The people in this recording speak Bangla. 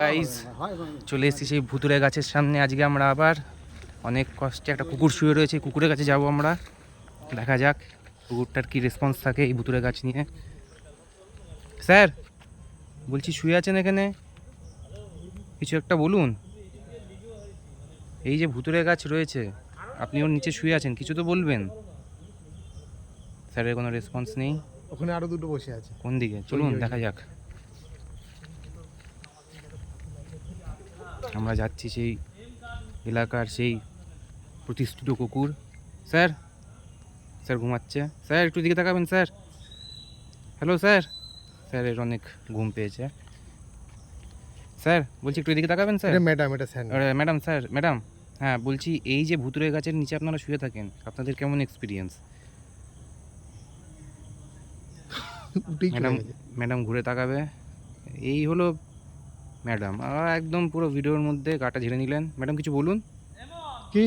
গাইস চলে এসেছি সেই ভুতুরে গাছের সামনে। আজকে আমরা আবার অনেক কষ্টে একটা কুকুর শুয়ে রয়েছে, কুকুরের কাছে যাব আমরা। দেখা যাক কুকুরটার কি রেসপন্স থাকে এই ভুতুরে গাছ নিয়ে। স্যার বলছি শুয়ে আছেন এখানে, কিছু একটা বলুন। এই যে ভুতুরে গাছ রয়েছে, আপনি ওর নিচে শুয়ে আছেন, কিছু তো বলবেন। স্যারের কোনো রেসপন্স নেই। ওখানে আরো দুটো বসে আছে। কোন দিকে? চলুন দেখা যাক। আমরা যাচ্ছি সেই এলাকার সেই প্রতিষ্ঠিত কুকুর। স্যার স্যার ঘুমাচ্ছে। স্যার একটু দিকে তাকাবেন স্যার। Hello sir. স্যারের অনেক ঘুম পেয়েছে। স্যার বলছি একটু এদিকে তাকাবেন স্যার। ম্যাডাম, এটা স্যার। ম্যাডাম স্যার ম্যাডাম, হ্যাঁ বলছি এই যে ভুতুরে গাছের নিচে আপনারা শুয়ে থাকেন, আপনাদের কেমন এক্সপিরিয়েন্স? ম্যাডাম ম্যাডাম ঘুরে তাকাবে। এই হলো ম্যাডাম, একদম পুরো ভিডিওর মধ্যে গাটা ঝেড়ে নিলেন। ম্যাডাম কিছু বলুন। কি